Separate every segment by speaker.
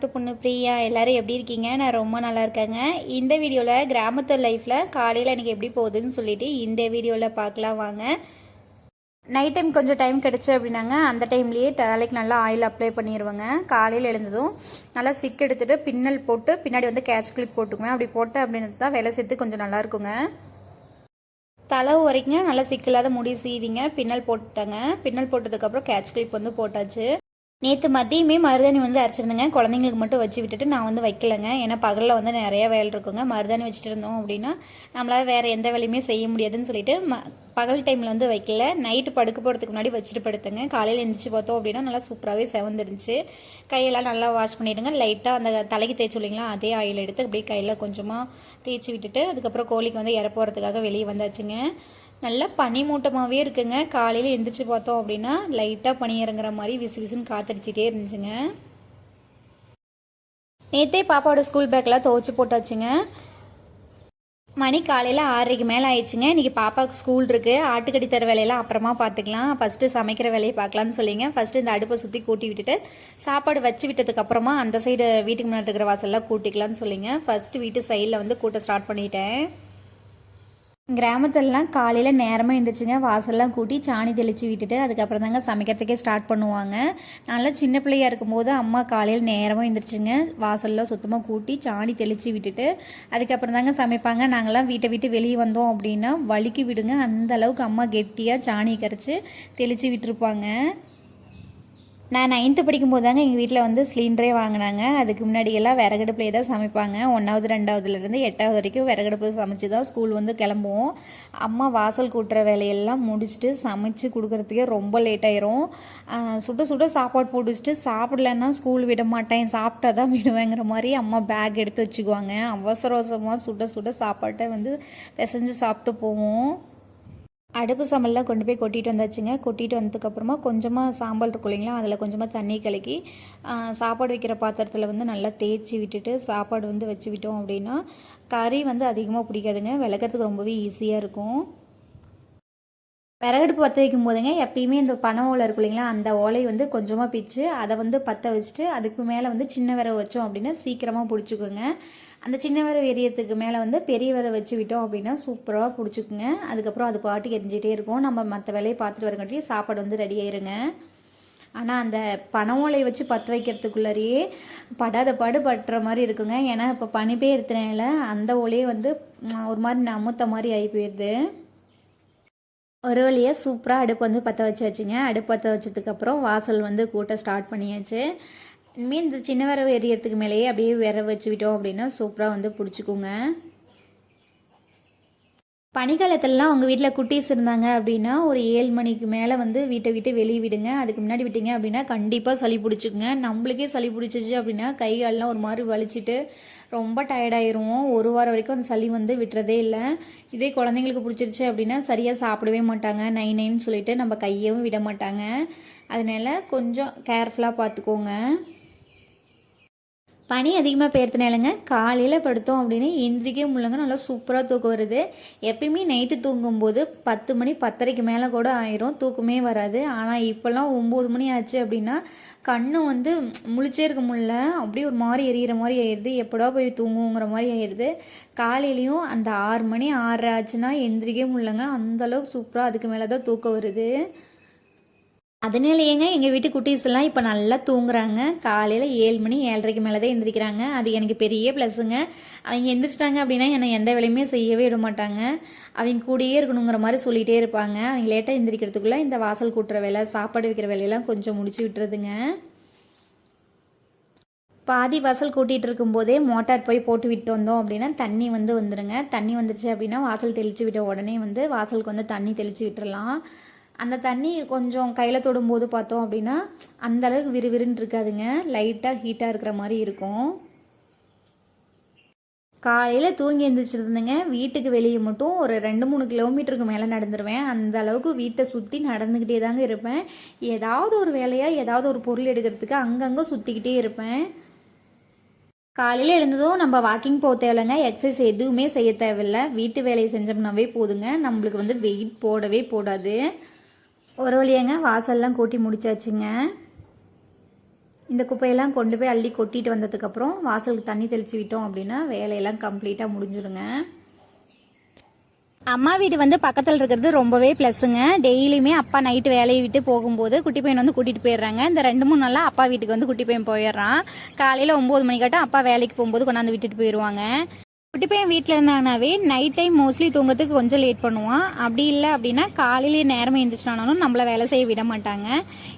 Speaker 1: பக்கத்து பொண்ணு பிரியா எல்லாரும் எப்படி இருக்கீங்க? நான் ரொம்ப நல்லா இருக்கேங்க. இந்த வீடியோவில் கிராமத்து லைஃப்பில் காலையில் எனக்கு எப்படி போகுதுன்னு சொல்லிட்டு இந்த வீடியோவில் பார்க்கலாம் வாங்க. நைட் டைம் கொஞ்சம் டைம் கிடச்சி அப்படின்னாங்க அந்த டைம்லேயே தலைக்கு நல்லா ஆயில் அப்ளை பண்ணிடுவேங்க. காலையில் எழுந்ததும் நல்லா சிக் எடுத்துகிட்டு பின்னல் போட்டு பின்னாடி வந்து கேட்ச் கிளிப் போட்டுக்குவேன். அப்படி போட்டேன் அப்படின்னு தான் வேலை சேர்த்து கொஞ்சம் நல்லா இருக்குங்க. தலை வரைக்கும் நல்லா சிக்கில்லாத முடி சீவிங்க பின்னல் போட்டுட்டேங்க. பின்னல் போட்டதுக்கப்புறம் கேட்ச் கிளிப் வந்து போட்டாச்சு. நேற்று மதியமே மருதாணி வந்து அரைச்சிருந்தேங்க. குழந்தைங்களுக்கு மட்டும் வச்சு விட்டுட்டு நான் வந்து வைக்கலைங்க. ஏன்னா பகலில் வந்து நிறைய வேலை இருக்குங்க. மருதாணி வச்சுட்டு இருந்தோம் அப்படின்னா நம்மளால் வேறு எந்த வேலையுமே செய்ய முடியாதுன்னு சொல்லிட்டு பகல் டைமில் வந்து வைக்கல. நைட்டு படுக்க போகிறதுக்கு முன்னாடி வச்சுட்டு படுத்துங்க. காலையில் எழுந்திரிச்சு பார்த்தோம் அப்படின்னா நல்லா சூப்பராகவே செவந்துருந்துச்சு. கையெல்லாம் நல்லா வாஷ் பண்ணிவிடுங்க. லைட்டாக அந்த தலைக்கு தேய்ச்சி இல்லைங்களா அதே ஆயில் எடுத்து அப்படியே கையில் கொஞ்சமாக தேய்ச்சி விட்டுட்டு அதுக்கப்புறம் கோழிக்கு வந்து இற போகிறதுக்காக வெளியே வந்தாச்சுங்க. நல்லா பனி மூட்டமாகவே இருக்குங்க. காலையில் எழுந்திரிச்சு பார்த்தோம் அப்படின்னா லைட்டாக பனி இறங்குற மாதிரி விசு விசுன்னு காத்தடிச்சிட்டே இருந்துச்சுங்க. நேற்றே பாப்பாவோட ஸ்கூல் பேக்கெலாம் துவைச்சி போட்டாச்சுங்க. மணி காலையில் 6:30 மேலே ஆயிடுச்சுங்க. இன்றைக்கி பாப்பாவுக்கு ஸ்கூல் இருக்குது. ஆட்டுக்கடி தர வேலையெல்லாம் அப்புறமா பார்த்துக்கலாம். ஃபஸ்ட்டு சமைக்கிற வேலையை பார்க்கலான்னு சொல்லிங்க. ஃபஸ்ட்டு இந்த அடுப்பை சுற்றி கூட்டி விட்டுட்டு சாப்பாடு வச்சு விட்டதுக்கப்புறமா அந்த சைடு வீட்டுக்கு முன்னாடி இருக்கிற வாசல்லாம் கூட்டிக்கலான்னு சொல்லிங்க. ஃபஸ்ட்டு வீட்டு சைடில் வந்து கூட்ட ஸ்டார்ட் பண்ணிட்டேன். கிராமத்துலலாம் காலையில் நேரமாக எழுந்திரிச்சுங்க. வாசல்லாம் கூட்டி சாணி தெளித்து விட்டுட்டு அதுக்கப்புறம் தாங்க சமைக்கிறதுக்கே ஸ்டார்ட் பண்ணுவாங்க. நல்லா சின்ன பிள்ளையாக இருக்கும்போது அம்மா காலையில் நேரமாக எழுந்திரிச்சுங்க. வாசல்லாம் சுத்தமாக கூட்டி சாணி தெளித்து விட்டுட்டு அதுக்கப்புறம் தாங்க சமைப்பாங்க. நாங்கள்லாம் வீட்டை விட்டு வெளியே வந்தோம் அப்படின்னா வலிக்கு விடுங்க. அந்த அளவுக்கு அம்மா கெட்டியாக சாணி கரைச்சி தெளித்து விட்டுருப்பாங்க. நான் 9th படிக்கும்போது தாங்க எங்கள் வீட்டில் வந்து சிலிண்டரே வாங்கினாங்க. அதுக்கு முன்னாடியெல்லாம் விறகடுப்புலேயே தான் சமைப்பாங்க. 1வது 2வதுலேருந்து 8வது வரைக்கும் விறகடுப்பில் சமைச்சு தான் ஸ்கூல் வந்து கிளம்புவோம். அம்மா வாசல் கூட்டுற வேலையெல்லாம் முடிச்சுட்டு சமைச்சு கொடுக்குறதுக்கே ரொம்ப லேட் ஆயிரும். சுட சுட சாப்பாடு போட்டு வச்சுட்டு சாப்பிடலன்னா ஸ்கூல் விட மாட்டேன், சாப்பிட்டா தான் விடுவேங்கிற மாதிரி அம்மா பேக் எடுத்து வச்சுக்குவாங்க. அவசர அவசரமாக சுட சுட சாப்பாட்டை வந்து பிசைஞ்சு சாப்பிட்டு போவோம். அடுப்பு சாம்பல்லாம் கொண்டு போய் கொட்டிட்டு வந்தாச்சுங்க. கொட்டிட்டு வந்ததுக்கப்புறமா கொஞ்சமாக சாம்பல் இருக்கும் இல்லைங்களா அதில் கொஞ்சமாக தண்ணி கலக்கி சாப்பாடு வைக்கிற பாத்திரத்தில் வந்து நல்லா தேய்ச்சி விட்டுட்டு சாப்பாடு வந்து வச்சு விட்டோம் அப்படின்னா கறி வந்து அதிகமாக பிடிக்காதுங்க. விளக்கிறதுக்கு ரொம்பவே ஈஸியாக இருக்கும். விறகடுப்பு பற்ற வைக்கும் போதுங்க எப்பயுமே இந்த பனை ஓலை இருக்கும் இல்லைங்களா அந்த ஓலை வந்து கொஞ்சமாக பிச்சு அதை வந்து பற்ற வச்சுட்டு அதுக்கு மேலே வந்து சின்ன விறகு வச்சோம் அப்படின்னா சீக்கிரமாக பிடிச்சிக்குங்க. அந்த சின்ன விறகு எரியறதுக்கு மேலே வந்து பெரிய விறகு வச்சு விட்டோம் அப்படின்னா சூப்பராக பிடிச்சிக்குங்க. அதுக்கப்புறம் அது பாட்டுக்கு எரிஞ்சிட்டே இருக்கும். நம்ம மற்ற வேலையை பார்த்துட்டு வரங்காட்டி சாப்பாடு வந்து ரெடி ஆயிருங்க. ஆனால் அந்த பனை ஓலையை வச்சு பற்ற வைக்கிறதுக்குள்ளாரியே படாத பாடு பட்டுற மாதிரி இருக்குங்க. ஏன்னா இப்போ பனி பெய்யறதுனால அந்த ஓலையே வந்து ஒரு மாதிரி நமுத்த மாதிரி ஆகி போயிடுது. ஒரு வழியாக சூப்பராக அடுப்பு வந்து பற்ற வச்சாச்சுங்க. அடுப்பு பற்ற வச்சதுக்கப்புறம் வாசல் வந்து கூட்ட ஸ்டார்ட் பண்ணியாச்சு. இனிமேல் இந்த சின்ன விறகு எரியறதுக்கு மேலேயே அப்படியே விறகு வச்சு விட்டோம் அப்படின்னா சூப்பராக வந்து பிடிச்சிக்குங்க. பனிக்காலத்துலலாம் அவங்க வீட்டில் குட்டீஸ் இருந்தாங்க அப்படின்னா ஒரு 7 மணிக்கு மேலே வந்து வீட்டை விட்டு வெளியே விடுங்க. அதுக்கு முன்னாடி விட்டீங்க அப்படின்னா கண்டிப்பாக சளி பிடிச்சிக்குங்க. நம்மளுக்கே சளி பிடிச்சிச்சு அப்படின்னா கை காலெலாம் ஒரு மாதிரி வலிச்சிட்டு ரொம்ப டயர்டாயிருவோம். ஒரு வாரம் வரைக்கும் அந்த சளி வந்து விட்டுறதே இல்லை. இதே குழந்தைங்களுக்கு பிடிச்சிருச்சு அப்படின்னா சரியாக சாப்பிடவே மாட்டாங்க. நைன்னு சொல்லிட்டு நம்ம கையவும் விட மாட்டாங்க. அதனால கொஞ்சம் கேர்ஃபுல்லாக பார்த்துக்கோங்க. பனி அதிகமாக பெய்யறதுனாலங்க காலையில் படுத்தோம் அப்படின்னு எந்திரிக்கவே முடியலங்க. நல்லா சூப்பராக தூக்கம் வருது. எப்பயுமே நைட்டு தூங்கும்போது 10 மணி 10:30 மேலே கூட ஆயிரும், தூக்கமே வராது. ஆனால் இப்போல்லாம் 9 மணி ஆச்சு அப்படின்னா கண்ணு வந்து முழிச்சே இருக்க முடியல. அப்படியே ஒரு மாதிரி எரியிற மாதிரி ஆயிடுது. எப்படா போய் தூங்குங்கிற மாதிரி ஆயிடுது. காலையிலையும் அந்த 6 மணி 6:30 ஆச்சுன்னா எந்திரிக்கவே முடியலங்க. அந்தளவுக்கு சூப்பராக அதுக்கு மேலே தான் தூக்கம் வருது. அதனாலேயேங்க எங்கள் வீட்டு குட்டீஸ் எல்லாம் இப்போ நல்லா தூங்குறாங்க. காலையில் 7 மணி 7:30 மேலே தான் எந்திரிக்கிறாங்க. அது எனக்கு பெரிய ப்ளஸ்ஸுங்க. அவங்க எந்திரிச்சிட்டாங்க அப்படின்னா என்னை எந்த வேலையுமே செய்யவே விட மாட்டாங்க. அவங்க கூடயே இருக்கணுங்கிற மாதிரி சொல்லிகிட்டே இருப்பாங்க. அவங்க லேட்டாக எந்திரிக்கிறதுக்குள்ளே இந்த வாசல் கூட்டுற வேலை சாப்பாடு வைக்கிற வேலையெல்லாம் கொஞ்சம் முடிச்சு விட்டுறதுங்க. பாதி வாசல் கூட்டிகிட்டு இருக்கும்போதே மோட்டார் போய் போட்டு விட்டு வந்தோம் அப்படின்னா தண்ணி வந்து வந்துடுங்க. தண்ணி வந்துடுச்சு அப்படின்னா வாசல் தெளித்து விட்ட உடனே வந்து வாசலுக்கு வந்து தண்ணி தெளித்து விட்டுறலாம். அந்த தண்ணி கொஞ்சம் கையில் தொடும்போது பார்த்தோம் அப்படின்னா அந்தளவுக்கு விறுவிறுன்னு இருக்காதுங்க. லைட்டாக ஹீட்டாக இருக்கிற மாதிரி இருக்கும். காலையில் தூங்கி எழுந்திரிச்சிருந்துங்க. வீட்டுக்கு வெளியே மட்டும் ஒரு 2-3 கிலோமீட்டருக்கு மேலே நடந்துருவேன். அந்த அளவுக்கு வீட்டை சுற்றி நடந்துக்கிட்டே தாங்க இருப்பேன். ஏதாவது ஒரு வேலையாக ஏதாவது ஒரு பொருள் எடுக்கிறதுக்கு அங்கங்கே சுற்றிக்கிட்டே இருப்பேன். காலையில் எழுந்ததும் நம்ம வாக்கிங் போக தேவையில்லைங்க. எக்ஸசைஸ் எதுவுமே செய்ய தேவையில்லை. வீட்டு வேலையை செஞ்சோம்னாவே போதுங்க. நம்மளுக்கு வந்து வெயிட் போடவே போடாது. ஒரு வழியாங்க வாசல்லாம் கூட்டி முடிச்சாச்சுங்க. இந்த குப்பையெல்லாம் கொண்டு போய் அள்ளி கொட்டிட்டு வந்ததுக்கப்புறம் வாசலுக்கு தண்ணி தெளித்து விட்டோம் அப்படின்னா வேலையெல்லாம் கம்ப்ளீட்டாக முடிஞ்சிருங்க. அம்மா வீடு வந்து பக்கத்தில் இருக்கிறது ரொம்பவே ப்ளஸ்ஸுங்க. டெய்லியுமே அப்பா நைட்டு வேலையை விட்டு போகும்போது குட்டி பையன் வந்து கூட்டிகிட்டு போயிடுறாங்க. இந்த 2-3 நாளாக அப்பா வீட்டுக்கு வந்து குட்டி பையன் போயிடுறான். காலையில் 9 மணிக்காட்டும் அப்பா வேலைக்கு போகும்போது கொண்டாந்து விட்டுட்டு போயிடுவாங்க. குட்டி பையன் வீட்டில் இருந்தாங்கனாவே நைட் டைம் மோஸ்ட்லி தூங்குறதுக்கு கொஞ்சம் லேட் பண்ணுவான். அப்படி இல்லை அப்படின்னா காலையிலேயே நேரமாக எழுந்திரிச்சினாலும் நம்மளை வேலை செய்ய விட மாட்டாங்க.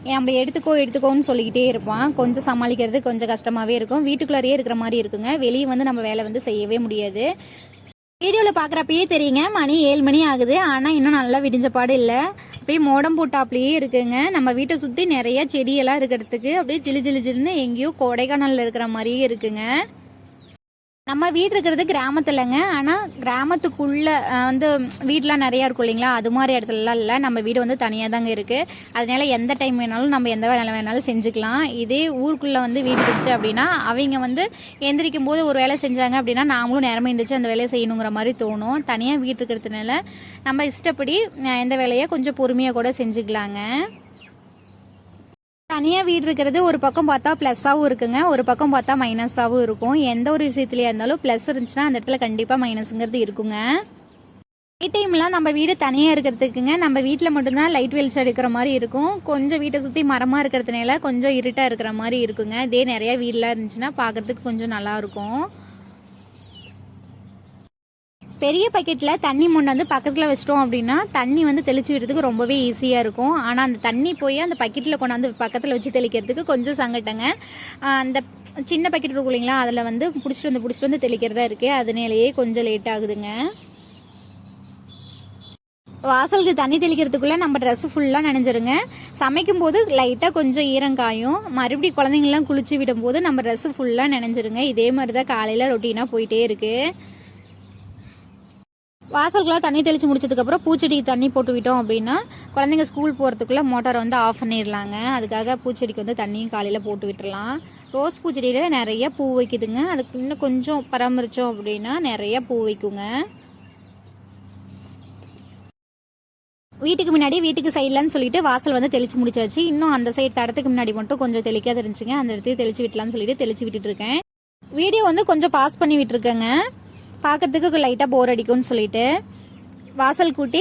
Speaker 1: நம்ம எடுத்துக்கோன்னு சொல்லிக்கிட்டே இருப்பான். கொஞ்சம் சமாளிக்கிறது கொஞ்சம் கஷ்டமாகவே இருக்கும். வீட்டுக்குள்ளாரையே இருக்கிற மாதிரி இருக்குங்க. வெளியே வந்து நம்ம வேலை வந்து செய்யவே முடியாது. வீடியோவில் பார்க்குறப்பயே தெரியுங்க, மணி 7 மணி ஆகுது. ஆனால் இன்னும் நல்லா விடிஞ்ச பாடு இல்லை. அப்படியே மோடம் போட்டாப்லேயே இருக்குங்க. நம்ம வீட்டை சுற்றி நிறைய செடியெல்லாம் இருக்கிறதுக்கு அப்படியே ஜிலுன்னு எங்கேயோ கொடைக்கானலில் இருக்கிற மாதிரியே இருக்குங்க. நம்ம வீடு இருக்கிறது கிராமத்துலங்க. ஆனால் கிராமத்துக்குள்ள வந்து வீடெலாம் நிறையா இருக்கும் இல்லைங்களா, அது மாதிரி இடத்துலலாம் இல்லை. நம்ம வீடு வந்து தனியாக தாங்க இருக்குது. அதனால எந்த டைம் வேணாலும் நம்ம எந்த வேலை வேணாலும் செஞ்சுக்கலாம். இதே ஊருக்குள்ளே வந்து வீடு இருந்துச்சு அப்படின்னா அவங்க வந்து எந்திரிக்கும் போது ஒரு வேலை செஞ்சாங்க அப்படின்னா நாமளும் நேரமாக எழுந்திரிச்சு அந்த வேலையை செய்யணுங்கிற மாதிரி தோணும். தனியாக வீடு இருக்கிறதுனால நம்ம இஷ்டப்படி எந்த வேலையை கொஞ்சம் பொறுமையாக கூட செஞ்சுக்கலாங்க. தனியாக வீடு இருக்கிறது ஒரு பக்கம் பார்த்தா ப்ளஸ்ஸாகவும் இருக்குங்க, ஒரு பக்கம் பார்த்தா மைனஸாகவும் இருக்கும். எந்த ஒரு விஷயத்துலையா இருந்தாலும் ப்ளஸ் இருந்துச்சுன்னா அந்த இடத்துல கண்டிப்பாக மைனஸுங்கிறது இருக்குங்க. நைட் டைம்லாம் நம்ம வீடு தனியாக இருக்கிறதுக்குங்க நம்ம வீட்டில் மட்டும்தான் லைட் வெளிச்சம் எடுக்கிற மாதிரி இருக்கும். கொஞ்சம் வீட்டை சுற்றி மரமாக இருக்கிறதுனால கொஞ்சம் இருட்டாக இருக்கிற மாதிரி இருக்குங்க. இதே நிறையா வீடெலாம் இருந்துச்சுன்னா பார்க்குறதுக்கு கொஞ்சம் நல்லாயிருக்கும். பெரிய பக்கெட்டில் தண்ணி முன்ன வந்து பக்கத்தில் வச்சிட்டோம் அப்படின்னா தண்ணி வந்து தெளிச்சு விடுறதுக்கு ரொம்பவே ஈஸியாக இருக்கும். ஆனால் அந்த தண்ணி போய் அந்த பக்கெட்டில் கொண்டாந்து பக்கத்தில் வச்சு தெளிக்கிறதுக்கு கொஞ்சம் சங்கட்டங்க. அந்த சின்ன பக்கெட் இருக்கும் இல்லைங்களா, அதில் வந்து பிடிச்சிட்டு வந்து தெளிக்கிறதா இருக்குது. அதனாலேயே கொஞ்சம் லேட் ஆகுதுங்க. வாசலுக்கு தண்ணி தெளிக்கிறதுக்குள்ளே நம்ம ட்ரெஸ்ஸு ஃபுல்லாக நனைஞ்சிருங்க. சமைக்கும் போது லைட்டாக கொஞ்சம் ஈரங்காயும், மறுபடியும் குழந்தைங்களாம் குளிச்சு விடும்போது நம்ம ட்ரெஸ்ஸு ஃபுல்லாக நனைஞ்சிருங்க. இதே மாதிரி தான் காலையில் ரொட்டீனாக போயிட்டே இருக்குது. வாசலுக்குலாம் தண்ணி தெளித்து முடிச்சதுக்கப்புறம் பூச்செடிக்கு தண்ணி போட்டு விட்டோம் அப்படின்னா குழந்தைங்க ஸ்கூல் போகிறதுக்குள்ளே மோட்டாரை வந்து ஆஃப் பண்ணிடலாங்க. அதுக்காக பூச்செடிக்கு வந்து தண்ணியும் காலையில் போட்டு விட்டுடலாம். ரோஸ் பூச்செடியில் நிறைய பூ வைக்குதுங்க. அதுக்கு இன்னும் கொஞ்சம் பராமரித்தோம் அப்படின்னா நிறைய பூ வைக்குங்க. வீட்டுக்கு முன்னாடி வீட்டுக்கு சைட்லான்னு சொல்லிட்டு வாசல் வந்து தெளிச்சு முடிச்சாச்சு. இன்னும் அந்த சைடு தடத்துக்கு முன்னாடி மட்டும் கொஞ்சம் தெளிக்காத இருந்துச்சுங்க. அந்த இடத்துக்கு தெளிச்சு விட்டலான்னு சொல்லிட்டு தெளிச்சு விட்டுட்டு இருக்கேன். வீடியோ வந்து கொஞ்சம் பாஸ் பண்ணி விட்டுருக்கேங்க. பார்க்கறதுக்கு லைட்டாக போர் அடிக்கும்னு சொல்லிட்டு வாசல் கூட்டி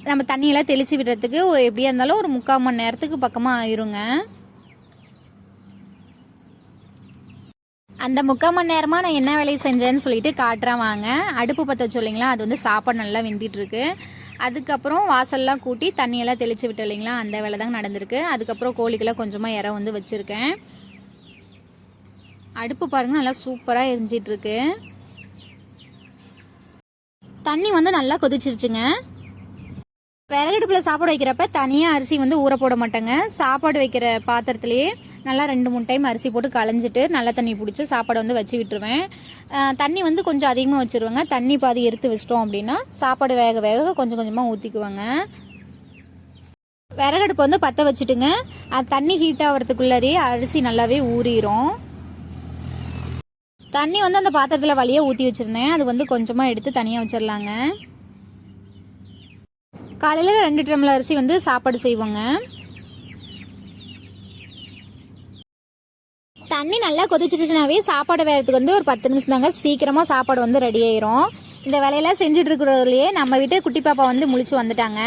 Speaker 1: நம்ம தண்ணியெல்லாம் தெளித்து விடுறதுக்கு எப்படியா இருந்தாலும் ஒரு 3/4 மணி நேரத்துக்கு பக்கமாக ஆயிருங்க. அந்த 3/4 மணி நேரமாக நான் என்ன வேலையை செஞ்சேன்னு சொல்லிட்டு காட்டுறேன் வாங்க. அடுப்பு பற்ற சொல்லிங்களா, அது வந்து சாப்பாடு நல்லா வெந்திட்டு இருக்கு. அதுக்கப்புறம் வாசல்லாம் கூட்டி தண்ணியெல்லாம் தெளித்து விட்டு இல்லைங்களா, அந்த வேலை தாங்க நடந்திருக்கு. அதுக்கப்புறம் கோழிக்கெல்லாம் கொஞ்சமாக இறை வந்து வச்சுருக்கேன். அடுப்பு பாருங்க நல்லா சூப்பராக எரிஞ்சிட்டு இருக்கு. தண்ணி வந்து நல்லா கொதிச்சிருச்சுங்க. விறகடுப்பில் சாப்பாடு வைக்கிறப்ப தனியாக அரிசி வந்து ஊற போட மாட்டேங்க. சாப்பாடு வைக்கிற பாத்திரத்துலேயே நல்லா 2-3 டைம் அரிசி போட்டு களைஞ்சிட்டு நல்லா தண்ணி பிடிச்சி சாப்பாடு வந்து வச்சு விட்டுருவேன். தண்ணி வந்து கொஞ்சம் அதிகமாக வச்சுருவேங்க. தண்ணி பாதி எடுத்து வச்சிட்டோம் அப்படின்னா சாப்பாடு வேக கொஞ்சம் கொஞ்சமாக ஊற்றிக்குவாங்க. விறகடுப்பு வந்து பற்ற வச்சுட்டுங்க. அது தண்ணி ஹீட் ஆகிறதுக்குள்ளாரே அரிசி நல்லாவே ஊறிடும். தண்ணி வந்து அந்த பாத்திரத்தில் வழியாக ஊற்றி வச்சுருந்தேன். அது வந்து கொஞ்சமாக எடுத்து தனியாக வச்சிடலாங்க. காலையில் 2 டம்ளர் அரிசி வந்து சாப்பாடு செய்வோங்க. தண்ணி நல்லா கொதிச்சிச்சுனாவே சாப்பாடு வேறதுக்கு வந்து ஒரு 10 நிமிஷம் தாங்க சீக்கிரமாக சாப்பாடு வந்து ரெடி ஆயிரும். இந்த வேலையெல்லாம் செஞ்சுட்டு இருக்கிறதுலையே நம்ம வீட்டு குட்டி பாப்பா வந்து முழிச்சு வந்துட்டாங்க.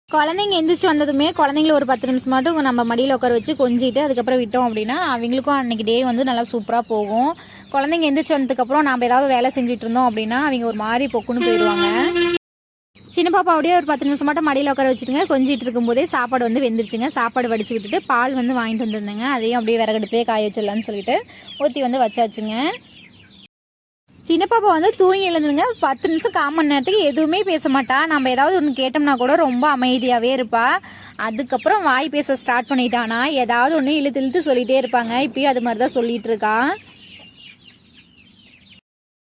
Speaker 1: குழந்தைங்க எந்திரிச்சு வந்ததுமே குழந்தைங்கள ஒரு 10 நிமிஷம் மட்டும் நம்ம மடியில் உட்கார வச்சு கொஞ்சிட்டு அதுக்கப்புறம் விட்டோம் அப்படின்னா அவங்களுக்கும் அன்னைக்கு டே வந்து நல்லா சூப்பராக போகும். குழந்தைங்க எந்திரிச்சு வந்ததுக்கப்புறம் நம்ம ஏதாவது வேலை செஞ்சுட்டு இருந்தோம் அப்படின்னா அவங்க ஒரு மாதிரி பொக்குன்னு போயிடுவாங்க. சின்ன பாப்பா அப்படியே ஒரு 10 நிமிஷம் மட்டும் மடியில் உட்கார வச்சுட்டுங்க. கொஞ்சிட்டு இருக்கும்போதே சாப்பாடு வந்து வெந்துருச்சுங்க. சாப்பாடு வடிச்சு விட்டுட்டு பால் வந்து வாங்கிட்டு வந்துருந்தேங்க. அதையும் அப்படியே விறகடுப்பே காய வச்சிடலான்னு சொல்லிட்டு ஊற்றி வந்து வச்சாச்சுங்க. சின்ன பாப்பா வந்து தூங்கி எழுந்துங்க 10 நிமிஷம் 1/4 மணி நேரத்துக்கு எதுவுமே பேச மாட்டா. நம்ம ஏதாவது ஒன்று கேட்டோம்னா கூட ரொம்ப அமைதியாகவே இருப்பா. அதுக்கப்புறம் வாய் பேச ஸ்டார்ட் பண்ணிட்டானா ஏதாவது ஒன்று இழுத்து சொல்லிகிட்டே இருப்பாங்க. இப்பயும் அது மாதிரி தான் சொல்லிட்டு இருக்கா.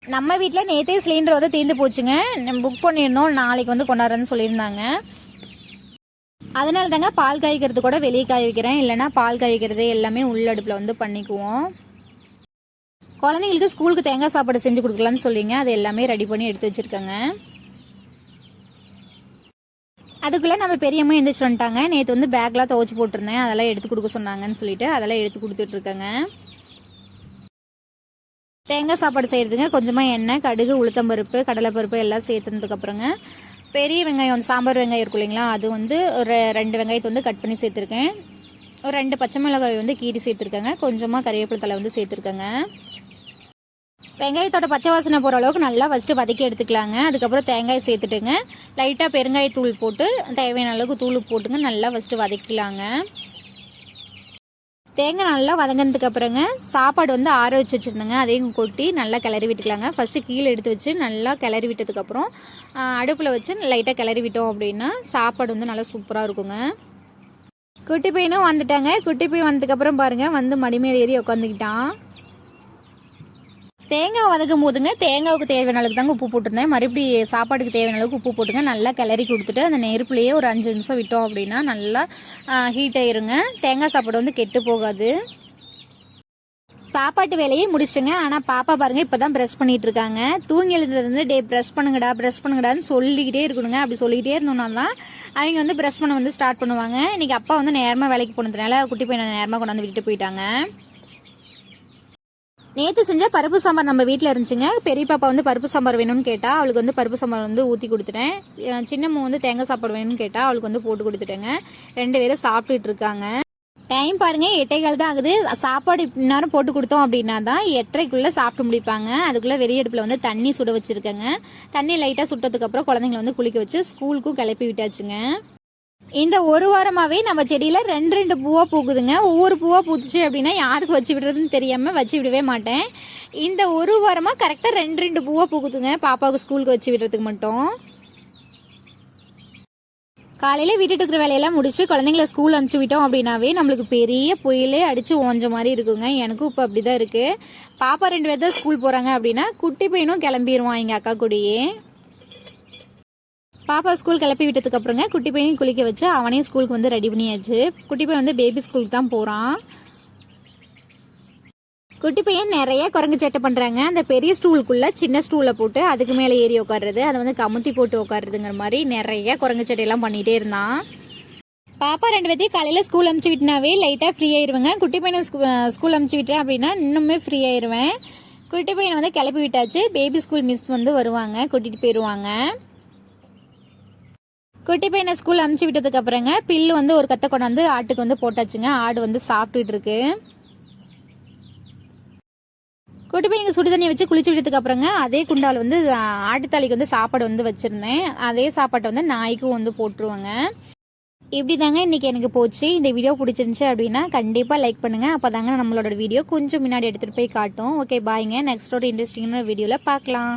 Speaker 1: நம்ம வீட்டில் நேற்றே சிலிண்டர் வந்து தீர்ந்து போச்சுங்க. புக் பண்ணியிருந்தோம், நாளைக்கு வந்து கொண்டாடுறேன்னு சொல்லியிருந்தாங்க. அதனால தாங்க பால் காய்க்கிறது கூட வெளியே காய வைக்கிறேன். இல்லைன்னா பால் காய்க்கிறது எல்லாமே உள்ளடுப்பில் வந்து பண்ணிக்குவோம். குழந்தைங்களுக்கு ஸ்கூலுக்கு தேங்காய் சாப்பாடு செஞ்சு கொடுக்கலான்னு சொல்லிங்க. அது எல்லாமே ரெடி பண்ணி எடுத்து வச்சிருக்கேங்க. அதுக்குள்ளே நம்ம பெரியம்மா எந்திரிச்சு வந்துட்டாங்க. நேற்று வந்து பேக்லாம் துவச்சி போட்டிருந்தேன், அதெல்லாம் எடுத்து கொடுக்க சொன்னாங்கன்னு சொல்லிட்டு அதெல்லாம் எடுத்து கொடுத்துட்ருக்கேங்க. தேங்காய் சாப்பாடு செய்கிறதுங்க கொஞ்சமாக எண்ணெய், கடுகு, உளுத்தம்பருப்பு, கடலைப்பருப்பு எல்லாம் சேர்த்துனதுக்கப்புறங்க பெரிய வெங்காயம் வந்து சாம்பார் வெங்காயம் இருக்கும் இல்லைங்களா, அது வந்து ஒரு 2 வெங்காயத்தை வந்து கட் பண்ணி சேர்த்துருக்கேன். ஒரு 2 பச்சை மிளகாய் வந்து கீரி சேர்த்துருக்கேங்க. கொஞ்சமாக கறிவேப்பிலை தலை வந்து சேர்த்துருக்கேங்க. வெங்காயத்தோட பச்சை வாசனை போகிற அளவுக்கு நல்லா ஃபஸ்ட்டு வதக்கி எடுத்துக்கலாங்க. அதுக்கப்புறம் தேங்காய் சேர்த்துட்டுங்க லைட்டாக பெருங்காயத்தூள் போட்டு தேவையான அளவுக்கு தூள் போட்டுங்க நல்லா ஃபஸ்ட்டு வதக்கிலாங்க. தேங்காய் நல்லா வதங்கினதுக்கு அப்புறங்க சாப்பாடு வந்து ஆற வச்சு வச்சுருந்தேங்க, அதையும் கொட்டி நல்லா கிளறி விட்டுக்கலாங்க. ஃபஸ்ட்டு கீழே எடுத்து வச்சு நல்லா கிளறி விட்டதுக்கப்புறம் அடுப்பில் வச்சு லைட்டாக கிளறி விட்டோம் அப்படின்னா சாப்பாடு வந்து நல்லா சூப்பராக இருக்குங்க. குட்டி பையனும் வந்துட்டாங்க. குட்டி பையன் வந்ததுக்கப்புறம் பாருங்கள் வந்து மடிமேல் ஏறி உட்காந்துக்கிட்டான். தேங்காய் வதக்கும் போதுங்க தேங்காவுக்கு தேவையான அளவுக்கு தாங்க உப்பு போட்டிருந்தேன். மறுபடியும் சாப்பாட்டுக்கு தேவையான அளவுக்கு உப்பு போட்டுங்க நல்லா கிளறி கொடுத்துட்டு அந்த நெருப்புலையே ஒரு 5 நிமிஷம் விட்டோம் அப்படின்னா நல்லா ஹீட் ஆயிருங்க. தேங்காய் சாப்பாடு வந்து கெட்டு போகாது. சாப்பாட்டு வேலையே முடிச்சுங்க. ஆனால் பாப்பா பாருங்க இப்போ தான் ப்ரஷ் பண்ணிட்டு இருக்காங்க. தூங்கி எழுதுலேருந்து டே ப்ரஷ் பண்ணுங்கடான்னு சொல்லிக்கிட்டே இருக்கணுங்க. அப்படி சொல்லிக்கிட்டே இருந்தோம்னா தான் அவங்க வந்து ப்ரஷ் பண்ண வந்து ஸ்டார்ட் பண்ணுவாங்க. இன்னைக்கு அப்பா வந்து நேரமாக வேலைக்கு போனதுனால குட்டி பையனை நேரமாக கொண்டாந்து விட்டுட்டு போயிட்டாங்க. நேற்று செஞ்ச பருப்பு சாம்பார் நம்ம வீட்டில் இருந்துச்சுங்க. பெரிய பாப்பா வந்து பருப்பு சாம்பார் வேணும்னு கேட்டா, அவளுக்கு வந்து பருப்பு சாம்பார் வந்து ஊற்றி கொடுத்துட்டேன். சின்னம்மா வந்து தேங்காய் சாப்பாடு வேணும்னு கேட்டா, அவளுக்கு வந்து போட்டு கொடுத்துட்டேங்க. 2 பேரும் சாப்பிட்டுட்டு இருக்காங்க. டைம் பாருங்க 8:15 தான் ஆகுது. சாப்பாடு இந்நேரம் போட்டு கொடுத்தோம் அப்படின்னா தான் 8:30க்குள்ள சாப்பிட்டு முடிப்பாங்க. அதுக்குள்ள வெறிய அடுப்பில் வந்து தண்ணி சுட வச்சிருக்கேங்க. தண்ணி லைட்டாக சுட்டதுக்கு அப்புறம் குழந்தைங்களை வந்து குளிக்க வச்சு ஸ்கூலுக்கும் கிளப்பி விட்டாச்சுங்க. இந்த ஒரு வாரமாவே நம்ம செடியில 2 பூவா பூக்குதுங்க. ஒவ்வொரு பூவா பூத்துச்சு அப்படின்னா யாருக்கு வச்சு விடுறதுன்னு தெரியாம வச்சு விடவே மாட்டேன். இந்த ஒரு வாரமா கரெக்டா 2 பூவா பூக்குதுங்க பாப்பாவுக்கு ஸ்கூலுக்கு வச்சு விடுறதுக்கு மட்டும். காலையில விட்டுட்டு இருக்கிற வேலையெல்லாம் முடிச்சு குழந்தைங்களை ஸ்கூல் அனுப்பிச்சு விட்டோம் அப்படின்னாவே நம்மளுக்கு பெரிய புயலே அடிச்சு ஓஞ்ச மாதிரி இருக்குங்க. எனக்கும் இப்போ அப்படிதான் இருக்கு. பாப்பா 2 பேர் தான் ஸ்கூல் போறாங்க அப்படின்னா குட்டி பையனும் கிளம்பிடுவான் எங்க அக்கா கூடயே. பாப்பா ஸ்கூல் கிளப்பி விட்டதுக்கு அப்புறங்க குட்டி பையனையும் குளிக்க வச்சு அவனையும் ஸ்கூலுக்கு வந்து ரெடி பண்ணியாச்சு. குட்டி பையன் வந்து பேபி ஸ்கூலுக்கு தான் போறான். குட்டி பையன் நிறைய குரங்கு சேட்டை பண்றாங்க. அந்த பெரிய ஸ்டூலுக்குள்ள சின்ன ஸ்டூலை போட்டு அதுக்கு மேலே ஏறி உட்காருறது, அதை வந்து கமுத்தி போட்டு உட்காருறதுங்கிற மாதிரி நிறைய குரங்கு சேட்டையெல்லாம் பண்ணிட்டே இருந்தான். பாப்பா 2 பேர்த்தையும் காலையில ஸ்கூல் அனுப்பிச்சு விட்டுனாவே லைட்டா ஃப்ரீ ஆயிருவேங்க. குட்டி பையனை ஸ்கூல் அனுப்பிச்சு விட்டேன் அப்படின்னா இன்னுமே ஃப்ரீ ஆயிருவேன். குட்டி பையனை வந்து கிளப்பி விட்டாச்சு. பேபி ஸ்கூல் மிஸ் வந்து வருவாங்க, கூட்டிட்டு போயிடுவாங்க. குட்டி பையனை ஸ்கூல் அனுப்பிச்சு விட்டதுக்கு அப்புறங்க பில்லு வந்து ஒரு கத்தை கொண்டாந்து ஆட்டுக்கு வந்து போட்டாச்சுங்க. ஆடு வந்து சாப்பிட்டுட்டு இருக்கு. குட்டி பையனுக்கு சுடு தண்ணியை வச்சு குளிச்சு விட்டதுக்கு அப்புறங்க அதே குண்டால் வந்து ஆட்டுத்தாளிக்கு வந்து சாப்பாடு வந்து வச்சிருந்தேன். அதே சாப்பாட்டை வந்து நாய்க்கும் வந்து போட்டுருவாங்க. இப்படி தாங்க இன்னைக்கு எனக்கு போச்சு. இந்த வீடியோ பிடிச்சிருந்துச்சு அப்படின்னா கண்டிப்பாக லைக் பண்ணுங்க. அப்போ தாங்க நம்மளோட வீடியோ கொஞ்சம் முன்னாடி எடுத்துகிட்டு போய் காட்டும். ஓகே பாய்ங்க. நெக்ஸ்ட் ஒரு இன்ட்ரெஸ்டிங்கான வீடியோவில் பார்க்கலாம்.